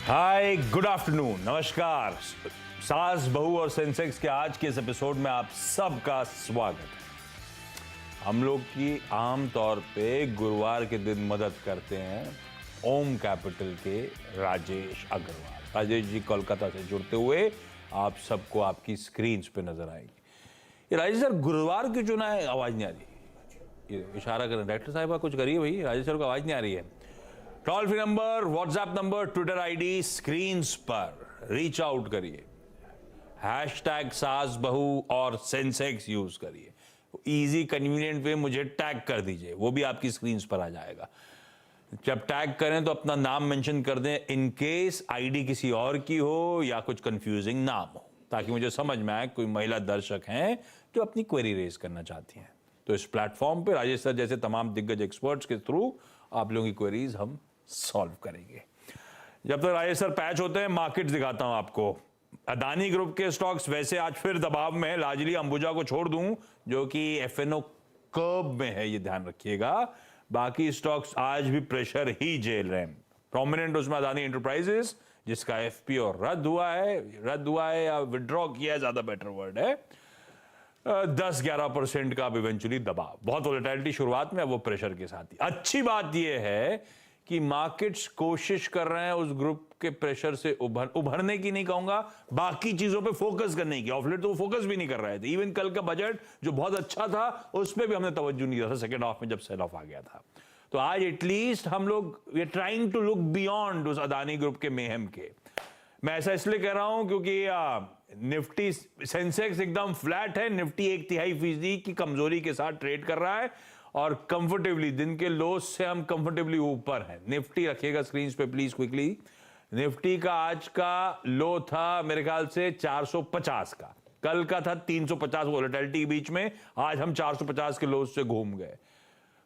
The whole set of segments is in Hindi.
हाय, गुड आफ्टरनून, नमस्कार। सास बहू और सेंसेक्स के आज के इस एपिसोड में आप सबका स्वागत है। हम लोग की आम तौर पे गुरुवार के दिन मदद करते हैं ओम कैपिटल के राजेश अग्रवाल। राजेश जी कोलकाता से जुड़ते हुए आप सबको आपकी स्क्रीन पे नजर आएंगे। ये राजेश सर गुरुवार की चुना है, आवाज नहीं आ रही, ये इशारा करें डायरेक्टर साहब कुछ करिए भाई, राजेश सर को आवाज नहीं आ रही है। Toll free number, WhatsApp number, Twitter ID screen पर रीच आउट करिए, हैशटैग सास बहू और सेंसेक्स यूज करिए, इजी कन्वीनियंट वे मुझे टैग कर दीजिए, वो भी आपकी स्क्रीन पर आ जाएगा। जब टैग करें तो अपना नाम मेंशन कर दें, इन केस आईडी किसी और की हो या कुछ कंफ्यूजिंग नाम हो, ताकि मुझे समझ में आए कोई महिला दर्शक हैं जो अपनी क्वेरी रेज करना चाहती हैं। तो इस प्लेटफॉर्म पे राजेश सर जैसे तमाम दिग्गज एक्सपर्ट्स के थ्रू आप लोगों की क्वेरीज हम सॉल्व करेंगे। जब तक राजेश सर पैच होते हैं, मार्केट्स दिखाता हूं आपको। अदानी ग्रुप के स्टॉक्स वैसे आज फिर दबाव में, लार्जली अंबुजा को छोड़ दूं जो कि एफएनओ कर्व में है, ये ध्यान रखिएगा। बाकी स्टॉक्स आज भी प्रेशर ही झेल रहे हैं। प्रोमिनेंट उसमें अदानी एंटरप्राइजेस, जिसका एफपीओ रद्द हुआ है या विड्रॉ किया है, ज्यादा बेटर वर्ड है। 10-11% का अब इवेंचुअली दबाव, बहुत वोलेटिलिटी शुरुआत में, वो प्रेशर के साथ ही। अच्छी बात यह है कि मार्केट्स कोशिश कर रहे हैं उस ग्रुप के प्रेशर से उभरने की, नहीं कहूंगा, बाकी चीजों पे फोकस करने की। ऑफ लेट तो वो फोकस भी नहीं कर रहे थे। इवन कल का बजट जो बहुत अच्छा था उस पर भी हमने तवज्जो नहीं दिया था सेकंड हाफ में जब सेल ऑफ आ गया था। तो आज एटलीस्ट हम लोग we are trying to look beyond उस अदानी ग्रुप के मेहम के। मैं ऐसा इसलिए कह रहा हूं क्योंकि निफ्टी सेंसेक्स एकदम फ्लैट है, निफ्टी 0.5% की कमजोरी के साथ ट्रेड कर रहा है और कंफर्टेबली दिन के लो से हम कंफर्टेबली ऊपर हैं। निफ्टी रखिएगा स्क्रीन पे प्लीज क्विकली। निफ्टी का आज का लो था मेरे ख्याल से 450 का, कल का था 350 वोलेटिलिटी के बीच में। आज हम 450 के लो से घूम गए,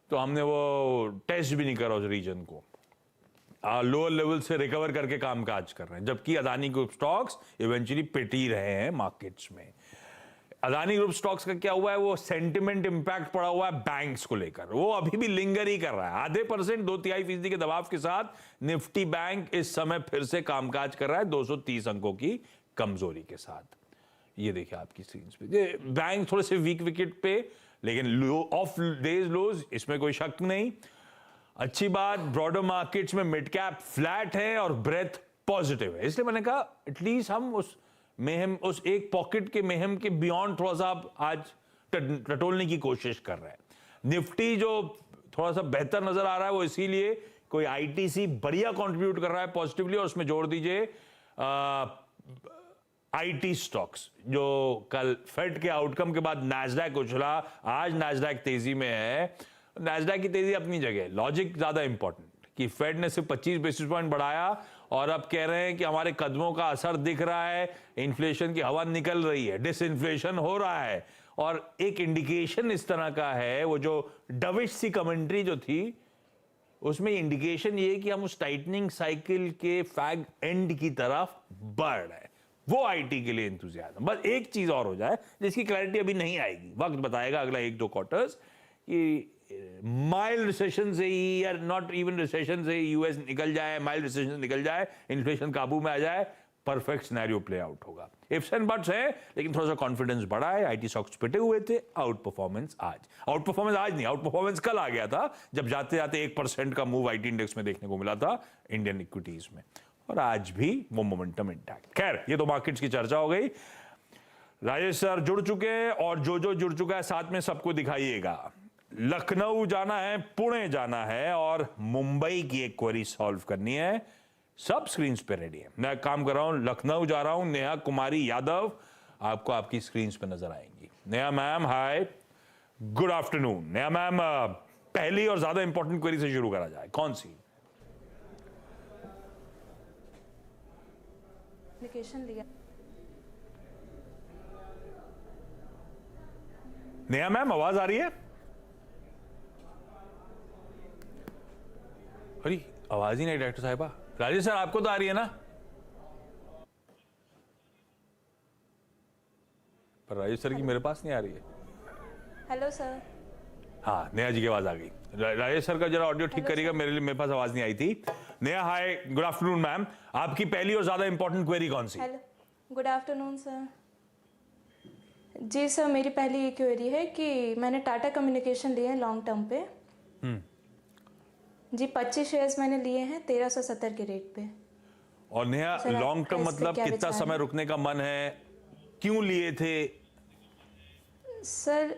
तो हमने वो टेस्ट भी नहीं करा उस रीजन को। लोअर लेवल से रिकवर करके कामकाज कर रहे हैं, जबकि अदानी ग्रुप स्टॉक्स इवेंचुअली पिट ही रहे हैं मार्केट्स में। अदानी ग्रुप स्टॉक्स का क्या हुआ है, वो सेंटिमेंट इंपैक्ट पड़ा हुआ है बैंक्स को लेकर, वो अभी भी लिंगर ही कर रहा है। आधे % 2-3% के दबाव के साथ निफ्टी बैंक इस समय फिर से कामकाज कर रहा है 230 अंकों की कमजोरी के साथ। ये देखिए आपकी स्क्रीन पे, बैंक थोड़े से वीक विकेट पे, लेकिन लो ऑफ डेज लोज, इसमें कोई शक नहीं। अच्छी बात, ब्रॉडर मार्केट्स में मिड कैप फ्लैट है और ब्रेथ पॉजिटिव है। इसलिए मैंने कहा एटलीस्ट हम उस मेहम, उस एक पॉकेट के मेहम के बियॉन्ड थोड़ा सा आज टटोलने की कोशिश कर रहे हैं। निफ्टी जो थोड़ा सा बेहतर नजर आ रहा है वो इसीलिए कोई आईटीसी बढ़िया कंट्रीब्यूट कर रहा है पॉजिटिवली, और उसमें जोड़ दीजिए आईटी स्टॉक्स, जो कल फेड के आउटकम के बाद नैस्डैक उछला, आज नैस्डैक तेजी में है। नैस्डैक की तेजी अपनी जगह, लॉजिक ज्यादा इंपॉर्टेंट कि फेड ने सिर्फ 25 बेसिस पॉइंट बढ़ाया और अब कह रहे हैं कि हमारे कदमों का असर दिख रहा है, इन्फ्लेशन की हवा निकल रही है, डिसइन्फ्लेशन हो रहा है। और एक इंडिकेशन इस तरह का है, वो जो डविश सी कमेंट्री जो थी उसमें इंडिकेशन ये कि हम उस टाइटनिंग साइकिल के फैग एंड की तरफ बढ़ रहे हैं। वो आईटी के लिए एंथुसियाज्म। बस एक चीज और हो जाए जिसकी क्लैरिटी अभी नहीं आएगी, वक्त बताएगा अगला 1-2 क्वार्टर्स, कि माइल्ड रिसेशन से ही या नॉट इवन रिसेशन से यूएस निकल जाए, माइल्ड रिसेशन निकल जाए, इन्फ्लेशन काबू में आ जाए, परफेक्ट सिनेरियो प्ले आउट होगा। इफ्स एंड बट्स है, लेकिन थोड़ा सा कॉन्फिडेंस बढ़ा है। आईटी स्टॉक्स पिटे हुए थे, आउट परफॉर्मेंस आज नहीं, आउट परफॉर्मेंस कल आ गया था जब जाते जाते 1% का मूव आईटी इंडेक्स में देखने को मिला था इंडियन इक्विटीज में, और आज भी वो मोमेंटम इंटैक्ट। खैर, ये तो मार्केट्स की चर्चा हो गई। राजेश सर जुड़ चुके हैं और जो जुड़ चुका है साथ में सबको दिखाइएगा। लखनऊ जाना है, पुणे जाना है और मुंबई की एक क्वेरी सॉल्व करनी है। सब स्क्रीन पे रेडी है। मैं काम कर रहा हूं, लखनऊ जा रहा हूं। नेहा कुमारी यादव आपको आपकी स्क्रीन पे नजर आएंगी। Neha ma'am hi, good afternoon. Neha ma'am, पहली और ज्यादा इंपॉर्टेंट क्वेरी से शुरू करा जाए, कौन सी? लिया। नेहा मैम, आवाज आ रही है? अरे आवाज ही नहीं डायरेक्टर साहिबा। राजेश सर आपको तो आ रही है ना? पर राजेश सर की मेरे पास नहीं आ रही है। Hello sir. हाँ, नेहा जी की आवाज आ गई। राजेश सर का जरा ऑडियो ठीक करिएगा, मेरे पास आवाज नहीं आई थी। Neha hi, good afternoon ma'am. आपकी पहली और ज्यादा इंपॉर्टेंट क्वेरी कौन सी? Hello, good afternoon sir. जी सर, मेरी पहली ये क्वेरी है कि मैंने टाटा कम्युनिकेशन लिए हैं लॉन्ग टर्म पे। जी 25 शेयर्स मैंने लिए हैं 1370 के रेट पे। और नेहा, सर, लॉन्ग आपका टर्म इस पे मतलब क्या कितना विचार समय है? रुकने का मन है, क्यों लिए थे? सर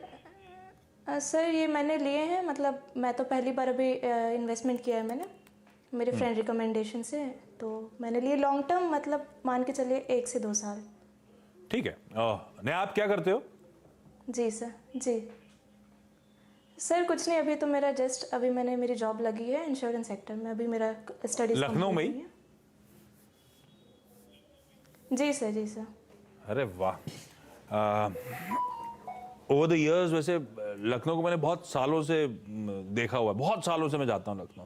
सर ये मैंने लिए हैं, मतलब मैं तो पहली बार अभी इन्वेस्टमेंट किया है मैंने, मेरे फ्रेंड रिकमेंडेशन से। तो मैंने लिए लॉन्ग टर्म, मतलब मान के चलिए 1 से 2 साल। ठीक है। नेहा, आप क्या करते हो? जी सर। जी सर कुछ नहीं, अभी तो मेरा जस्ट अभी मैंने मेरी जॉब लगी है इंश्योरेंस सेक्टर में, अभी मेरा स्टडीज लखनऊ में ही? है। जी सर। जी सर। अरे वाह। ओवर द इयर्स वैसे लखनऊ को मैंने बहुत सालों से देखा हुआ है, बहुत सालों से मैं जाता हूँ लखनऊ,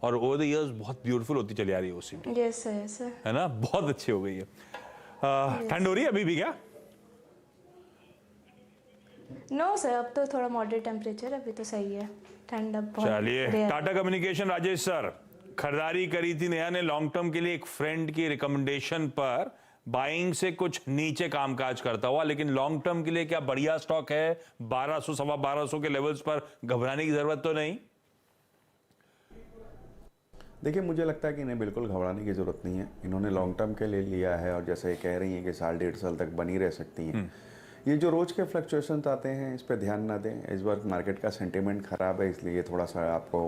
और ओवर द इयर्स बहुत ब्यूटीफुल होती चली आ रही है वो city, yes sir. Yes sir. है ना? बहुत अच्छी हो गई है। ठंड हो रही है अभी भी क्या? नो सर, अब तो थोड़ा मॉडरेट टेम्परेचर, अभी तो सही है, ठंड अब बहुत चलिए, rare है। टाटा कम्युनिकेशन राजेश सर, खरीदारी करी थी नेहा ने लॉन्ग टर्म के लिए एक फ्रेंड की रिकमेंडेशन पर, बाइंग से कुछ नीचे कामकाज करता हुआ, लेकिन लॉन्ग टर्म के लिए क्या बढ़िया स्टॉक है? 1200 सवा 1200 के लेवल्स पर घबराने की जरूरत तो नहीं? देखिए, मुझे लगता है कि इन्हें बिल्कुल घबराने की ज़रूरत नहीं है। इन्होंने लॉन्ग टर्म के लिए लिया है, और जैसे ये कह रही हैं कि साल 1.5 साल तक बनी रह सकती हैं। ये जो रोज़ के फ्लक्चुएशंस आते हैं, इस पर ध्यान ना दें। इस बार मार्केट का सेंटीमेंट ख़राब है, इसलिए थोड़ा सा आपको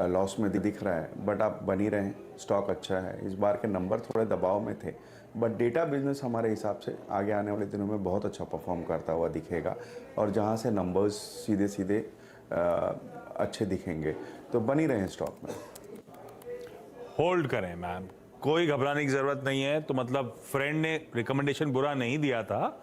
लॉस में दिख रहा है, बट आप बनी रहें, स्टॉक अच्छा है। इस बार के नंबर थोड़े दबाव में थे, बट डेटा बिजनेस हमारे हिसाब से आगे आने वाले दिनों में बहुत अच्छा परफॉर्म करता हुआ दिखेगा, और जहाँ से नंबर्स सीधे सीधे अच्छे दिखेंगे, तो बनी रहें स्टॉक में। होल्ड करें मैम, कोई घबराने की जरूरत नहीं है। तो मतलब फ्रेंड ने रिकमेंडेशन बुरा नहीं दिया था,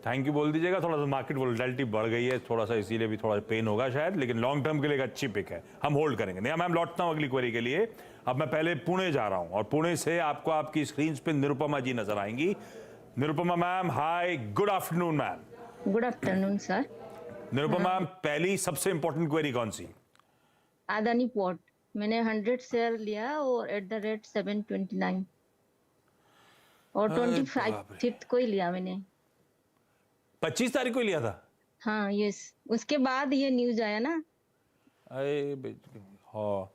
थैंक यू बोल दीजिएगा। थोड़ा सा मार्केट वोलेटिलिटी बढ़ गई है थोड़ा सा, इसीलिए भी थोड़ा पेन होगा शायद, लेकिन लॉन्ग टर्म के लिए एक अच्छी पिक है, हम होल्ड करेंगे। नहीं मैम, लौटता हूं अगली क्वेरी के लिए। अब मैं पहले पुणे जा रहा हूं, और पुणे से आपको आपकी स्क्रीन पे निरुपमा जी नजर आएंगी। Nirupama ma'am hi, good afternoon ma'am. Good afternoon sir. Nirupama ma'am, पहली सबसे इंपॉर्टेंट क्वेरी कौन सी? अदानी पोर्ट मैंने 100 शेयर लिया और एट द रेट 729, और 25 को ही लिया मैंने। 25 तारीख को ही लिया था? हाँ यस, उसके बाद ये न्यूज आया ना। अरे हाँ,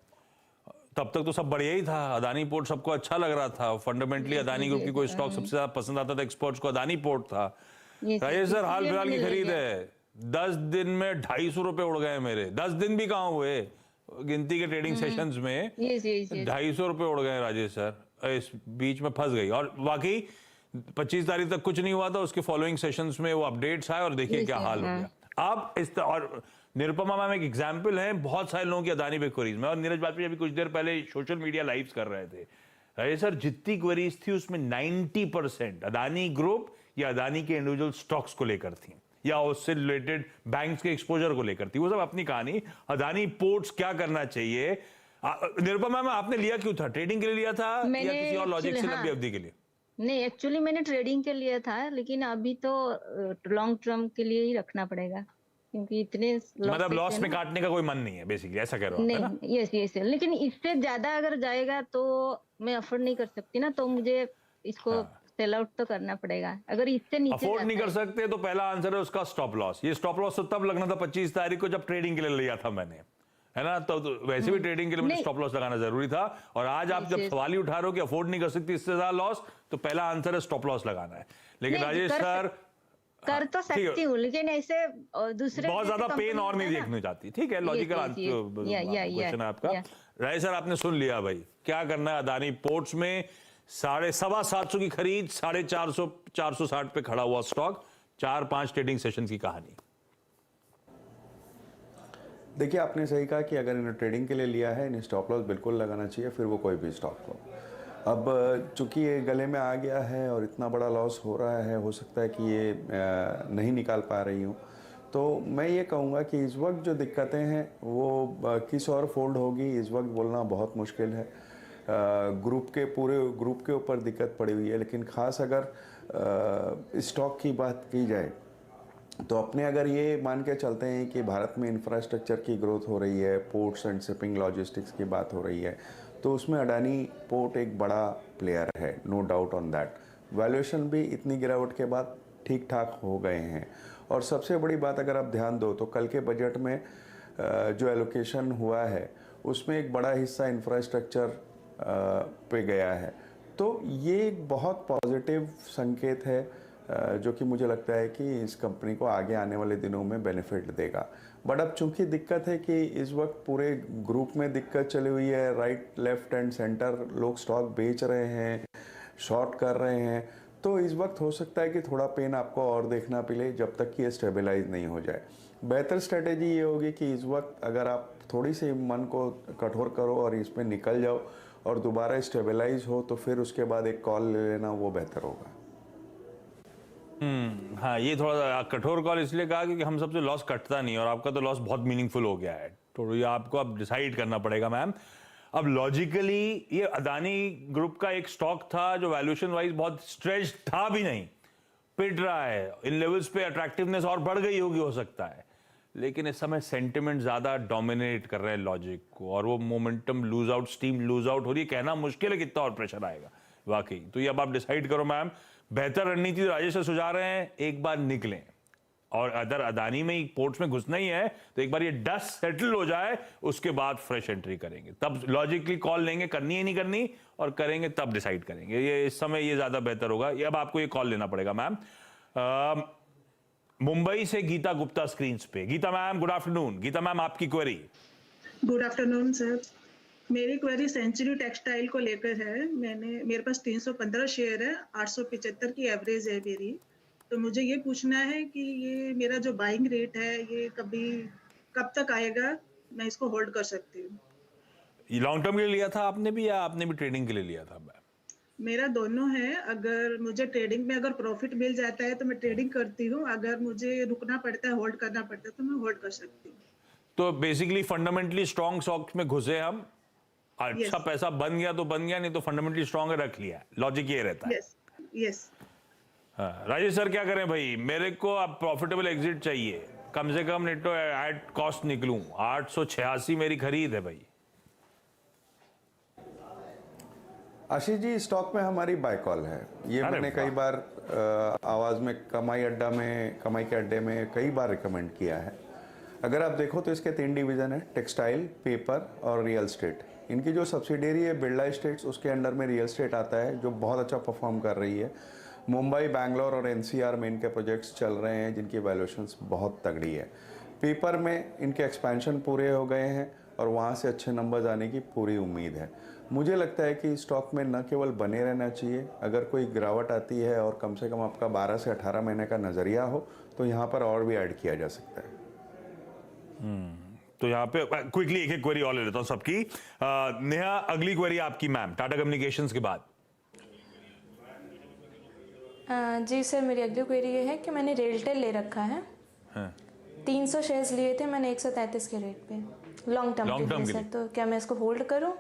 तब तक तो सब बढ़िया ही था, अदानी पोर्ट सबको अच्छा लग रहा था। फंडामेंटली अदानी ग्रुप की कोई स्टॉक सबसे ज्यादा पसंद आता था एक्सपर्ट्स को, अदानी पोर्ट था। राजेश सर, हाल फिलहाल की खरीद है, 10 दिन में 250 रुपए उड़ गए मेरे। 10 दिन भी कहाँ हुए, गिनती के ट्रेडिंग सेशंस में 250 रुपए उड़ गए राजेश सर। इस बीच में फंस गई, और वाकई 25 तारीख तक कुछ नहीं हुआ था, उसके फॉलोइंग सेशंस में वो अपडेट्स आए, और देखिए क्या हाल हो गया। अब इस और निरुपमा मैम एक एग्जाम्पल है बहुत सारे लोगों की अदानी पे क्वेरीज में, और नीरज बाजपेयी अभी कुछ देर पहले सोशल मीडिया लाइव्स कर रहे थे। राजेश सर, जितनी क्वेरीज थी उसमें 90% अदानी ग्रुप या अदानी के इंडिविजुअल स्टॉक्स को लेकर थी, या उससे रिलेटेड बैंक्स के एक्सपोजर को लेकर थी। वो सब अपनी कहानी, अदानी पोर्ट्स क्या करना चाहिए। निरुपमा मैम, आपने लिया क्यों था? ट्रेडिंग के लिए लिया था या किसी और लॉजिक से लंबी अवधि के लिए? नहीं, एक्चुअली मैंने ट्रेडिंग के लिए था, लेकिन अभी तो लॉन्ग टर्म के लिए ही रखना पड़ेगा, क्योंकि इतने मतलब लॉस में काटने का कोई मन नहीं है बेसिकली, ऐसा कह रहे हो? नहीं, यस यस, लेकिन इससे ज्यादा अगर जाएगा तो मैं अफोर्ड नहीं कर सकती ना, तो मुझे इसको सेल आउट तो करना पड़ेगा। अगर इससे नीचे अफोर्ड नहीं कर सकते तो पहला आंसर है उसका स्टॉप लॉस। ये स्टॉप लॉस तो तब लगना था 25 तारीख को जब ट्रेडिंग के लिए लिया था मैंने, है ना? तो वैसे भी ट्रेडिंग के लिए मुझे स्टॉप लॉस लगाना जरूरी था, और आज आप जब सवाल ही उठा रहे हो कि अफोर्ड नहीं कर सकती इससे ज्यादा लॉस, तो पहला आंसर है स्टॉप लॉस लगाना है। लेकिन राजेश सर, कर तो सकती हूँ, लेकिन ऐसे दूसरे बहुत ज्यादा पेन और नहीं देखना चाहती। ठीक है, लॉजिकल क्वेश्चन है आपका। राजेश सर, आपने सुन लिया भाई, क्या करना है अदानी पोर्ट्स में। 750 की खरीद, 450 460 पे खड़ा हुआ स्टॉक, 4-5 ट्रेडिंग सेशन की कहानी। देखिए, आपने सही कहा कि अगर इन्हें ट्रेडिंग के लिए लिया है, इन्हें स्टॉप लॉस बिल्कुल लगाना चाहिए, फिर वो कोई भी स्टॉक हो। अब चूंकि ये गले में आ गया है और इतना बड़ा लॉस हो रहा है, हो सकता है कि ये नहीं निकाल पा रही हूँ, तो मैं ये कहूँगा कि इस वक्त जो दिक्कतें हैं वो किस और फोल्ड होगी इस वक्त बोलना बहुत मुश्किल है। पूरे ग्रुप के ऊपर दिक्कत पड़ी हुई है, लेकिन ख़ास अगर स्टॉक की बात की जाए तो अपने अगर ये मान के चलते हैं कि भारत में इंफ्रास्ट्रक्चर की ग्रोथ हो रही है, पोर्ट्स एंड शिपिंग लॉजिस्टिक्स की बात हो रही है, तो उसमें अडानी पोर्ट एक बड़ा प्लेयर है, no doubt on that. Valuation भी इतनी गिरावट के बाद ठीक ठाक हो गए हैं। और सबसे बड़ी बात अगर आप ध्यान दो तो कल के बजट में जो एलोकेशन हुआ है उसमें एक बड़ा हिस्सा इंफ्रास्ट्रक्चर पे गया है। तो ये एक बहुत पॉजिटिव संकेत है जो कि मुझे लगता है कि इस कंपनी को आगे आने वाले दिनों में बेनिफिट देगा। बट अब चूंकि दिक्कत है कि इस वक्त पूरे ग्रुप में दिक्कत चली हुई है, राइट लेफ्ट एंड सेंटर लोग स्टॉक बेच रहे हैं, शॉर्ट कर रहे हैं, तो इस वक्त हो सकता है कि थोड़ा पेन आपको और देखना पड़े जब तक कि ये स्टेबलाइज नहीं हो जाए। बेहतर स्ट्रेटेजी ये होगी कि इस वक्त अगर आप थोड़ी सी मन को कठोर करो और इसमें निकल जाओ और दोबारा स्टेबलाइज हो तो फिर उसके बाद एक कॉल ले लेना वो बेहतर होगा। हाँ, ये थोड़ा कठोर कॉल इसलिए कहा क्योंकि हम सबसे लॉस कटता नहीं और आपका तो लॉस बहुत मीनिंगफुल हो गया है, तो ये आपको अब डिसाइड करना पड़ेगा मैम। अब लॉजिकली ये अदानी ग्रुप का एक स्टॉक था जो वैल्यूएशन वाइज बहुत स्ट्रेच्ड था भी नहीं, पिट रहा है इन लेवल्स पे, अट्रैक्टिवनेस और बढ़ गई होगी हो सकता है, लेकिन इस समय सेंटिमेंट ज्यादा डोमिनेट कर रहे हैं लॉजिक को और वो momentum lose out, steam lose out हो रही है। कहना मुश्किल है कितना और प्रेशर आएगा वाकई। तो ये अब आप डिसाइड करो मैम। बेहतर रणनीति राजेश से सुझा रहे हैं एक बार निकलें, और अगर अदानी में ही पोर्ट्स में घुसना ही है तो एक बार ये डस्ट सेटल हो जाए उसके बाद फ्रेश एंट्री करेंगे, तब लॉजिकली कॉल लेंगे, करनी है नहीं करनी, और करेंगे तब डिसाइड करेंगे। ये इस समय ये ज्यादा बेहतर होगा। ये अब आपको ये कॉल लेना पड़ेगा मैम। मुंबई से गीता गुप्ता स्क्रीन पे। Geeta ma'am good afternoon. Geeta ma'am आपकी क्वेरी। गुड आफ्टरनून सर, मेरी क्वेरी सेंचुरी टेक्सटाइल को लेकर है। मेरे पास 315 शेयर है, 875 की एवरेज है मेरी। तो मुझे ये पूछना है कि ये मेरा जो बाइंग रेट है ये कब तक आएगा, मैं इसको होल्ड कर सकती हूँ? लॉन्ग टर्म के लिए लिया था आपने भी या आपने भी ट्रेडिंग के लिए लिया था? मेरा दोनों है। अगर मुझे ट्रेडिंग में अगर प्रॉफिट मिल जाता है तो मैं ट्रेडिंग करती हूँ, अगर मुझे रुकना पड़ता है, होल्ड करना पड़ता है, तो मैं होल्ड कर सकती हूँ। तो बेसिकली फंडामेंटली स्ट्रॉन्ग स्टॉक्स में घुसे हम, अच्छा Yes. पैसा बन गया तो बन गया, नहीं तो फंडामेंटली स्ट्रॉन्ग रख लिया। लॉजिक ये रहता है। Yes yes. हाँ, राजेश सर क्या करें भाई? मेरे को अब प्रॉफिटेबल एग्जिट चाहिए, कम से कम नहीं तो एट कॉस्ट निकलूं। 886 मेरी खरीद है भाई। आशीष जी, स्टॉक में हमारी बाय कॉल है। ये मैंने कई बार आवाज में कमाई के अड्डे में कई बार रिकमेंड किया है। अगर आप देखो तो इसके 3 डिवीजन है, टेक्सटाइल, पेपर और रियल एस्टेट। इनकी जो सब्सिडियरी है बिरला एस्टेट्स, उसके अंडर में रियल एस्टेट आता है जो बहुत अच्छा परफॉर्म कर रही है। मुंबई, बैंगलोर और एनसीआर में इनके प्रोजेक्ट्स चल रहे हैं जिनकी वैल्यूएशंस बहुत तगड़ी है। पेपर में इनके एक्सपेंशन पूरे हो गए हैं और वहाँ से अच्छे नंबर्स आने की पूरी उम्मीद है। मुझे लगता है कि स्टॉक में न केवल बने रहना चाहिए, अगर कोई गिरावट आती है और कम से कम आपका 12 से 18 महीने का नज़रिया हो तो यहाँ पर और भी ऐड किया जा सकता है। तो यहाँ पे क्विकली एक क्वेरी और ले लेता हूँ सबकी। नेहा, अगली क्वेरी आपकी मैम, टाटा कम्युनिकेशंस के बाद। जी सर, मेरी अगली क्वेरी ये है कि मैंने रेलटेल ले रखा है। हाँ। 300 शेयर्स लिए थे मैंने 133 के रेट पे, लॉन्ग टर्म के लिए सर। तो क्या मैं इसको होल्ड करूं?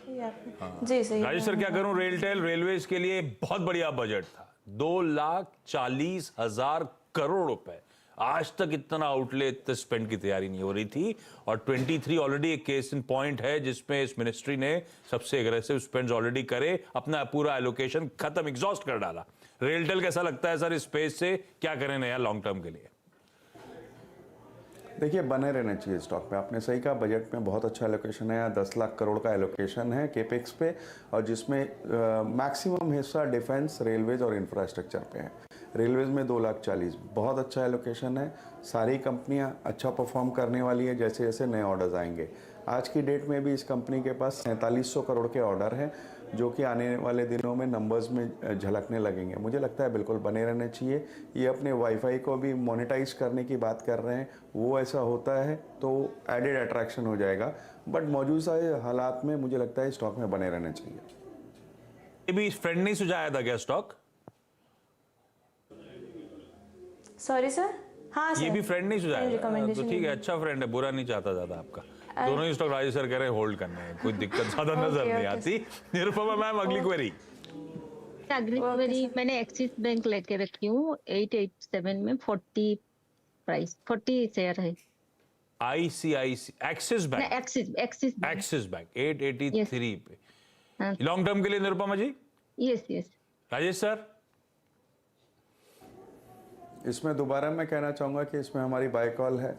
जी सर। राजेश सर क्या करूं? रेलटेल रेलवेज के लिए बहुत बढ़िया बजट था, 2,40,000 करोड़ रुपए। आज तक इतना आउटले स्पेंड की तैयारी नहीं हो रही थी, और 23 ऑलरेडी एक केस इन पॉइंट है जिसमें इस मिनिस्ट्री ने सबसे एग्रेसिव स्पेंड्स ऑलरेडी करे, अपना पूरा एलोकेशन खत्म, एग्जॉस्ट कर डाला। रेलटेल कैसा लगता है सर इस स्पेस से? क्या करें नया लॉन्ग टर्म के लिए? देखिए, बने रहना चाहिए स्टॉक में। आपने सही कहा, बजट में बहुत अच्छा एलोकेशन है, 10 लाख करोड़ का एलोकेशन है केपेक्स पे, और जिसमें मैक्सिमम हिस्सा डिफेंस, रेलवेज और इंफ्रास्ट्रक्चर पे है। रेलवेज में 2,40,000, बहुत अच्छा एलोकेशन है। सारी कंपनियां अच्छा परफॉर्म करने वाली है जैसे जैसे नए ऑर्डर्स आएंगे। आज की डेट में भी इस कंपनी के पास 4700 करोड़ के ऑर्डर हैं जो कि आने वाले दिनों में नंबर्स में झलकने लगेंगे। मुझे लगता है बिल्कुल बने रहने चाहिए। ये अपने वाईफाई को भी मोनेटाइज करने की बात कर रहे हैं, वो ऐसा होता है तो एडेड अट्रैक्शन हो जाएगा, बट मौजूदा हालात में मुझे लगता है स्टॉक में बने रहने चाहिए। ये भी फ्रेंड नहीं सुझाया था क्या स्टॉक? Sorry sir. हाँ सर, ये भी फ्रेंड नहीं सुझाया? recommendation तो ठीक है, अच्छा फ्रेंड है, बुरा नहीं चाहता ज्यादा आपका। दोनों ही स्टॉक राजेश सर कह रहे हैं होल्ड करने हैं, कोई दिक्कत ज्यादा नजर नहीं आती। निरुपमा मैम, अगली क्वेरी। अगली क्वेरी मैंने एक्सिस बैंक लेके रखी हूँ 887 में 40 प्राइस 40 शेयर है। ICIC एक्सिस ना bank, Axis bank. Axis bank 883 पे हाँ। लॉन्ग टर्म के लिए Nirupama ji. Yes yes. Rajesh sir. इसमें दोबारा मैं कहना चाहूँगा कि इसमें हमारी बाय कॉल है।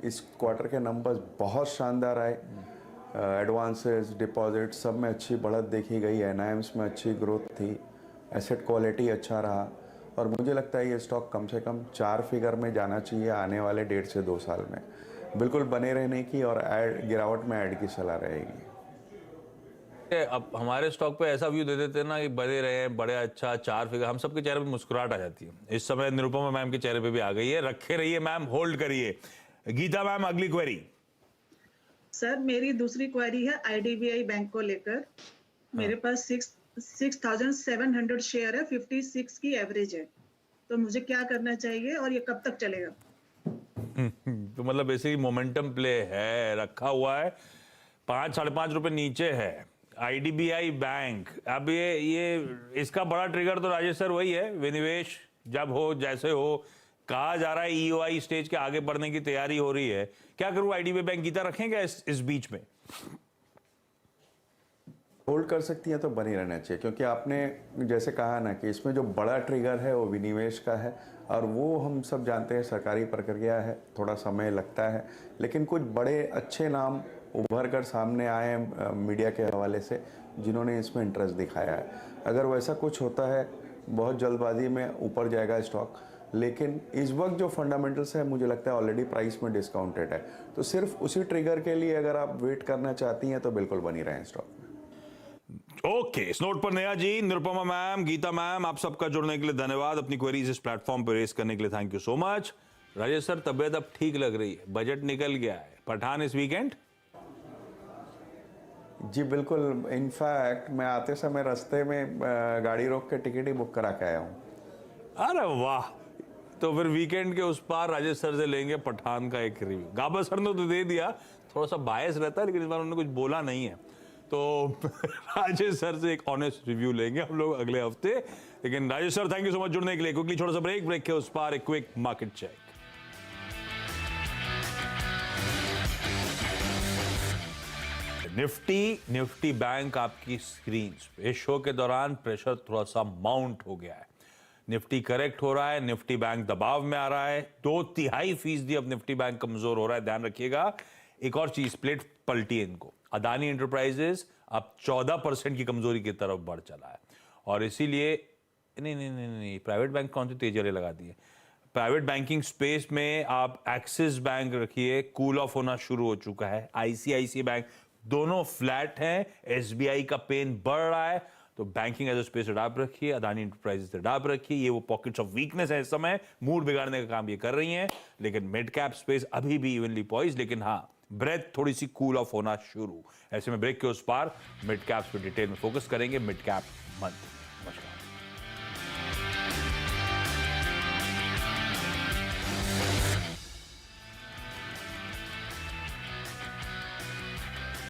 इस क्वार्टर के नंबर्स बहुत शानदार आए, एडवांसेस डिपॉजिट सब में अच्छी बढ़त देखी गई, NIMs में अच्छी ग्रोथ थी, एसेट क्वालिटी अच्छा रहा और मुझे लगता है ये स्टॉक कम से कम 4 फिगर में जाना चाहिए आने वाले 1.5 से 2 साल में। बिल्कुल बने रहने की और गिरावट में ऐड की सलाह रहेगी। अब हमारे स्टॉक पे ऐसा व्यू दे देते हैं ना कि बड़े रहे बड़े अच्छा 4 फिगर, हम सबके चेहरे पे मुस्कुराहट आ जाती है। इस समय निरुपमा मैम के चेहरे पे भी आ गई है। रखे रहिए मैम, होल्ड करिए। गीता मैम अगली क्वेरी। सर मेरी दूसरी क्वेरी है IDBI बैंक को लेकर। मेरे पास 6,700 शेयर है, 56 की एवरेज है, तो मुझे क्या करना चाहिए और ये कब तक चलेगा? तो मतलब बेसिकली मोमेंटम प्ले है, रखा हुआ है, 5-5.5 रुपए नीचे है IDBI बैंक। अब ये इसका बड़ा ट्रिगर तो राजेश सर वही है, विनिवेश जब हो जैसे हो, कहा जा रहा है EOI स्टेज के आगे बढ़ने की तैयारी हो रही है। क्या करूं, IDBI बैंक गीता रखें क्या इस बीच में? होल्ड कर सकती है तो बनी रहना चाहिए, क्योंकि आपने जैसे कहा ना कि इसमें जो बड़ा ट्रिगर है वो विनिवेश का है और वो हम सब जानते हैं सरकारी प्रक्रिया है, थोड़ा समय लगता है, लेकिन कुछ बड़े अच्छे नाम उभर कर सामने आए हैं मीडिया के हवाले से जिन्होंने इसमें इंटरेस्ट दिखाया है। अगर वैसा कुछ होता है बहुत जल्दबाजी में ऊपर जाएगा स्टॉक, लेकिन इस वक्त जो फंडामेंटल्स है मुझे लगता है ऑलरेडी प्राइस में डिस्काउंटेड है, तो सिर्फ उसी ट्रिगर के लिए अगर आप वेट करना चाहती हैं तो बिल्कुल बनी रहें स्टॉक में। ओके, इस नोट पर नया जी, निरुपमा मैम, गीता मैम, आप सबका जुड़ने के लिए धन्यवाद। अपनी क्वेरीज इस प्लेटफॉर्म पर रेस करने के लिए thank you so much. Rajesh sir तबियत अब ठीक लग रही है, बजट निकल गया है, पठान इस वीकेंड? जी बिल्कुल, इनफैक्ट मैं आते समय रास्ते में गाड़ी रोक के टिकट ही बुक करा के आया हूँ। अरे वाह, तो फिर वीकेंड के उस पार राजेश सर से लेंगे पठान का एक रिव्यू। गाबर सर ने तो दे दिया, थोड़ा सा बायस रहता है लेकिन इस बार उन्होंने कुछ बोला नहीं है, तो राजेश सर से एक ऑनेस्ट रिव्यू लेंगे हम लोग अगले हफ्ते। लेकिन Rajesh sir thank you so much जुड़ने के लिए। क्विकली छोटा सा ब्रेक के उस पार एक quick market check. Nifty bank आपकी स्क्रीन पे। इस शो के दौरान प्रेशर थोड़ा सा माउंट हो गया है, निफ्टी करेक्ट हो रहा है, निफ्टी बैंक दबाव में आ रहा है, 2.5% अब निफ्टी बैंक कमजोर हो रहा है, ध्यान रखिएगा। एक और चीज प्लेट पलटी है इनको, अदानी एंटरप्राइजेस अब 14% की कमजोरी की तरफ बढ़ चला है और इसीलिए नहीं, प्राइवेट बैंक कौन सी तेजी लगा दी है। प्राइवेट बैंकिंग स्पेस में आप एक्सिस बैंक रखिए, कूल ऑफ होना शुरू हो चुका है। ICICI बैंक दोनों फ्लैट हैं, SBI का पेन बढ़ रहा है, तो banking as a space adapt रखिए, अदानी एंटरप्राइजेस अडाप्ट रखिए। ये वो पॉकेट्स ऑफ वीकनेस है इस समय, मूड बिगाड़ने का काम ये कर रही हैं, लेकिन मिड कैप स्पेस अभी भी इवनली पॉइज्ड, लेकिन हाँ ब्रेथ थोड़ी सी कूल ऑफ होना शुरू। ऐसे में ब्रेक के उस पार मिड कैप्स पे डिटेल में फोकस करेंगे, मिड कैप मंथ। नमस्कार।